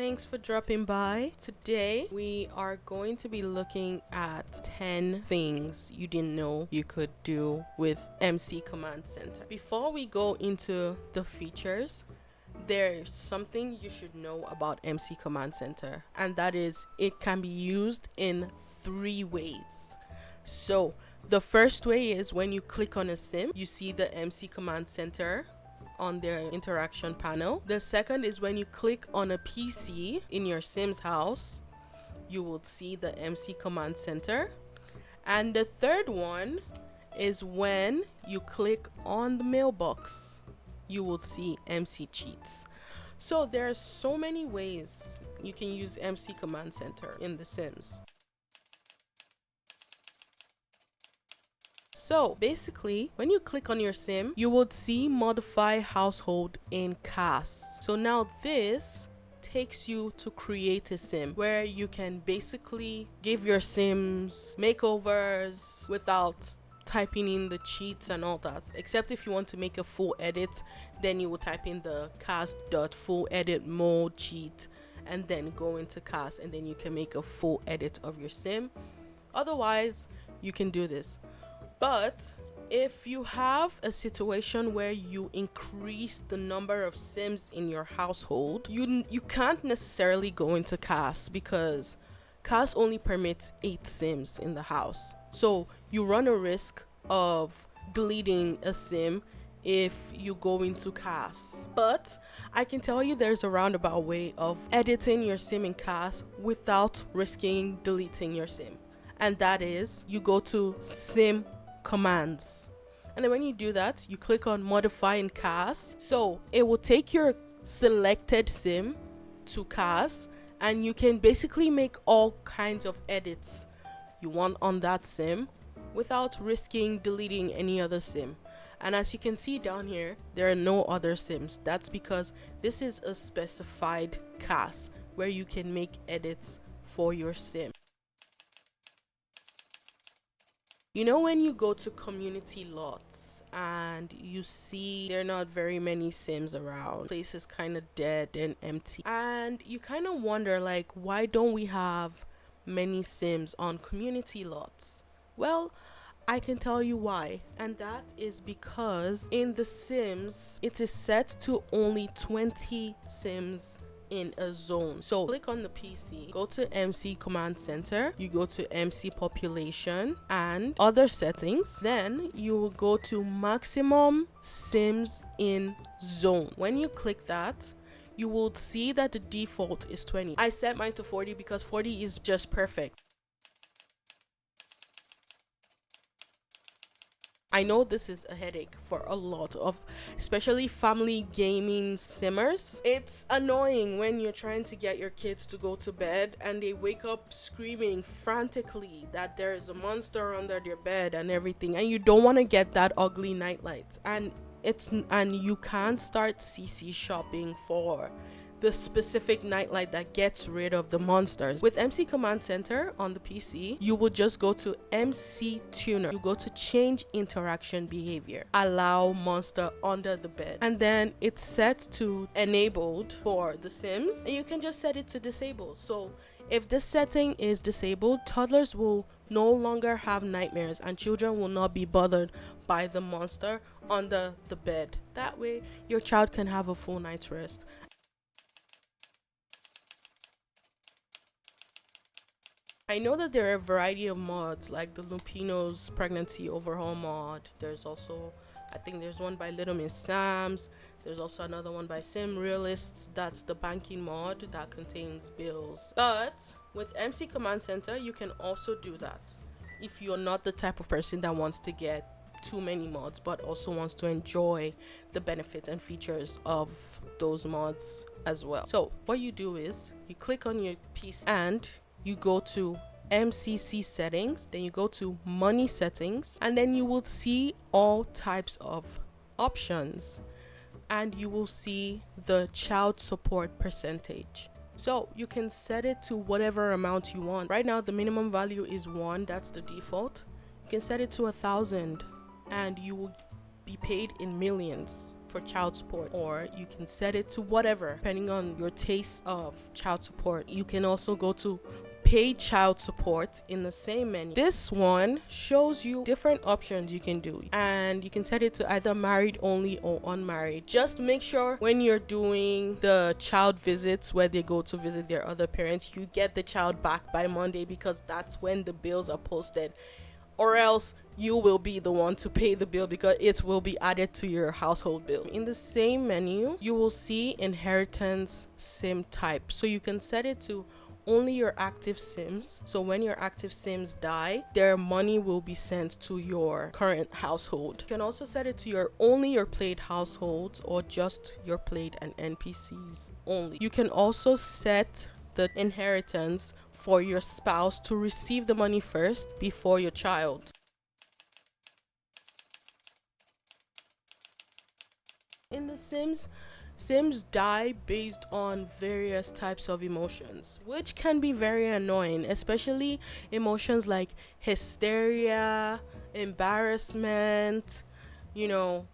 thanks for dropping by. Today we are going to be looking at 10 things you didn't know you could do with MC Command Center. Before we go into the features, there's something you should know about MC Command Center, and that is it can be used in 3 ways. So the first way is when you click on a sim, you see the MC Command Center on their interaction panel. The second is when you click on a PC in your Sims house, you will see the MC Command Center. And the third one is when you click on the mailbox, you will see MC Cheats. So there are so many ways you can use MC Command Center in The Sims. So basically, when you click on your sim, you would see modify household in cast. So now this takes you to create a sim where you can basically give your sims makeovers without typing in the cheats and all that, except if you want to make a full edit, then you will type in the cast.full edit mode cheat and then go into cast, and then you can make a full edit of your sim. Otherwise, you can do this. But if you have a situation where you increase the number of sims in your household, you can't necessarily go into cast because cast only permits 8 sims in the house. So you run a risk of deleting a sim if you go into cast. But I can tell you there's a roundabout way of editing your sim in cast without risking deleting your sim. And that is, you go to sim commands, and then when you do that, you click on modify in cast. So it will take your selected sim to cast, and you can basically make all kinds of edits you want on that sim without risking deleting any other sim. And as you can see down here, there are no other sims. That's because this is a specified cast where you can make edits for your sim. You know, when you go to community lots and you see there are not very many sims around, place is kind of dead and empty, and you kind of wonder, like, why don't we have many sims on community lots? Well, I can tell you why, and that is because in The Sims it is set to only 20 sims in a zone. So click on the PC, go to MC Command Center, you go to MC Population and other settings, then you will go to maximum sims in zone. When you click that, you will see that the default is 20. I set mine to 40 because 40 is just perfect. I know this is a headache for a lot of, especially family gaming simmers. It's annoying when you're trying to get your kids to go to bed and they wake up screaming frantically that there is a monster under their bed and everything, and you don't want to get that ugly nightlight, and you can't start CC shopping for the specific nightlight that gets rid of the monsters. With MC Command Center on the PC, you will just go to MC Tuner. You go to change interaction behavior, allow monster under the bed, and then it's set to enabled for the Sims, and you can just set it to disabled. So if this setting is disabled, toddlers will no longer have nightmares and children will not be bothered by the monster under the bed. That way your child can have a full night's rest. I know that there are a variety of mods, like the Lupino's pregnancy overhaul mod. There's also, I think there's one by Little Miss Sam's. There's also another one by Sim Realists. That's the banking mod that contains bills. But with MC Command Center, you can also do that if you're not the type of person that wants to get too many mods, but also wants to enjoy the benefits and features of those mods as well. So what you do is you click on your piece and you go to MCC settings, then you go to money settings, and then you will see all types of options, and you will see the child support percentage. So you can set it to whatever amount you want. Right now the minimum value is 1, that's the default. You can set it to 1,000 and you will be paid in millions for child support, or you can set it to whatever depending on your taste of child support. You can also go to pay child support in the same menu. This one shows you different options you can do, and you can set it to either married only or unmarried. Just make sure when you're doing the child visits where they go to visit their other parents, you get the child back by Monday, because that's when the bills are posted, or else you will be the one to pay the bill because it will be added to your household bill. In the same menu, you will see inheritance sim type, so you can set it to only your active sims. So when your active sims die, their money will be sent to your current household. You can also set it to only your played households, or just your played and NPCs only. You can also set the inheritance for your spouse to receive the money first before your child. In The Sims die based on various types of emotions, which can be very annoying, especially emotions like hysteria, embarrassment,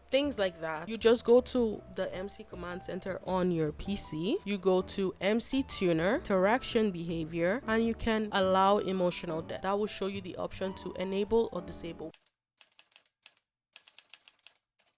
things like that. You just go to the MC Command Center on your PC, you go to MC Tuner, interaction behavior, and you can allow emotional depth. That will show you the option to enable or disable.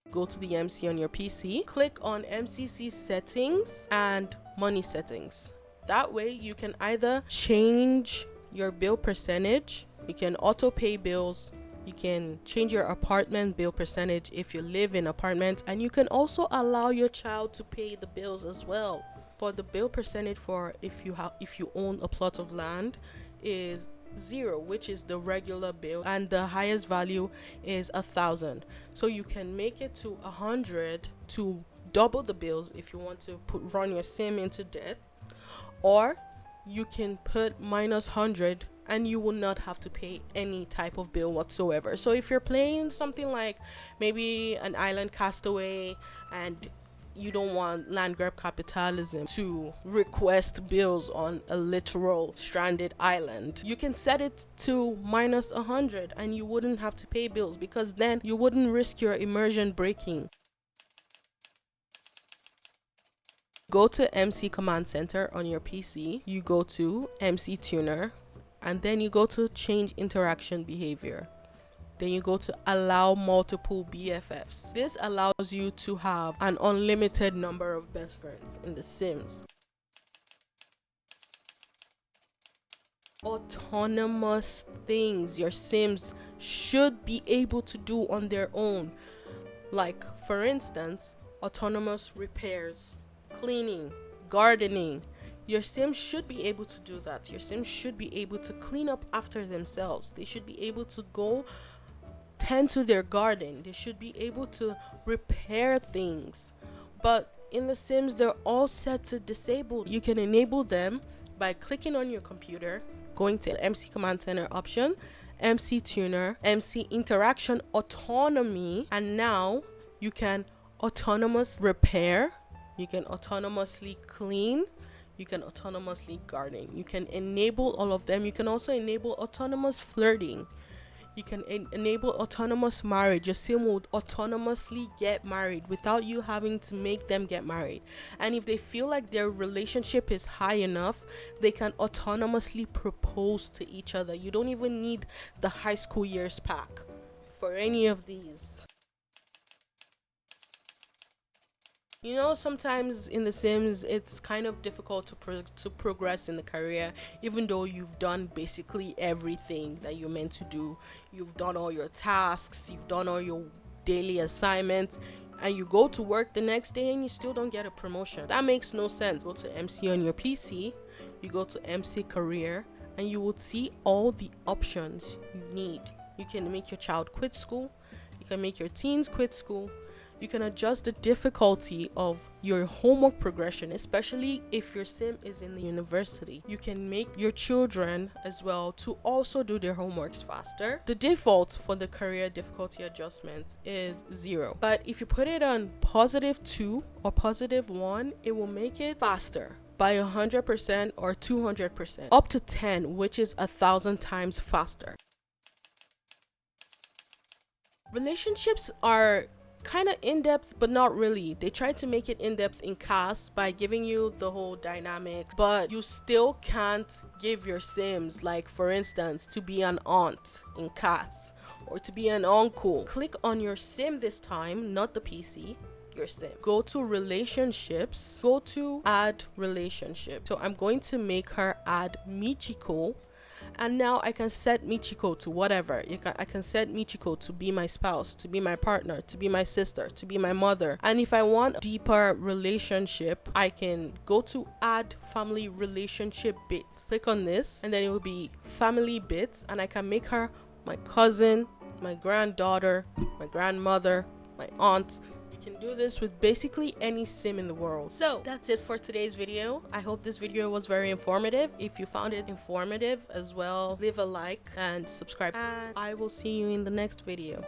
Go to the MC on your PC, click on MCC settings and money settings. That way you can either change your bill percentage, you can auto pay bills, you can change your apartment bill percentage if you live in apartments, and you can also allow your child to pay the bills as well. For the bill percentage for if you own a plot of land is 0, which is the regular bill, and the highest value is 1,000. So you can make it to 100 to double the bills if you want to run your sim into debt, or you can put -100 and you will not have to pay any type of bill whatsoever. So if you're playing something like maybe an island castaway and you don't want land grab capitalism to request bills on a literal stranded island, you can set it to -100 and you wouldn't have to pay bills, because then you wouldn't risk your immersion breaking. Go to MC Command Center on your PC, you go to MC Tuner, and then you go to change interaction behavior. Then you go to allow multiple BFFs. This allows you to have an unlimited number of best friends in The Sims. Autonomous things your Sims should be able to do on their own. Like, for instance, autonomous repairs, cleaning, gardening. Your Sims should be able to do that. Your Sims should be able to clean up after themselves. They should be able to go tend to their garden. They should be able to repair things. But in The Sims, they're all set to disabled. You can enable them by clicking on your computer, going to MC Command Center option, MC Tuner, MC Interaction Autonomy, and now you can autonomous repair, you can autonomously clean, you can autonomously garden. You can enable all of them. You can also enable autonomous flirting. You can enable autonomous marriage. Your sim will autonomously get married without you having to make them get married. And if they feel like their relationship is high enough, they can autonomously propose to each other. You don't even need the high school years pack for any of these. Sometimes in The Sims, it's kind of difficult to progress in the career, even though you've done basically everything that you're meant to do. You've done all your tasks, you've done all your daily assignments, and you go to work the next day and you still don't get a promotion. That makes no sense. Go to MC on your PC, you go to MC Career, and you will see all the options you need. You can make your child quit school, you can make your teens quit school. You can adjust the difficulty of your homework progression, especially if your sim is in the university. You can make your children as well to also do their homeworks faster. The default for the career difficulty adjustment is 0. But if you put it on +2 or +1, it will make it faster by 100% or 200%, up to 10, which is 1,000 times faster. Relationships are kind of in-depth, but not really. They tried to make it in-depth in Cast by giving you the whole dynamics, but you still can't give your Sims, like for instance, to be an aunt in Cast or to be an uncle. Click on your Sim this time, not the PC. Your Sim. Go to relationships, go to add relationship. So I'm going to make her add Michiko, and now I can set Michiko to whatever. I can set Michiko to be my spouse, to be my partner, to be my sister, to be my mother. And if I want deeper relationship, I can go to add family relationship bits. Click on this and then it will be family bits, and I can make her my cousin, my granddaughter, my grandmother, my aunt. You can do this with basically any Sim in the world. So that's it for today's video. I hope this video was very informative. If you found it informative as well, leave a like and subscribe, and I will see you in the next video.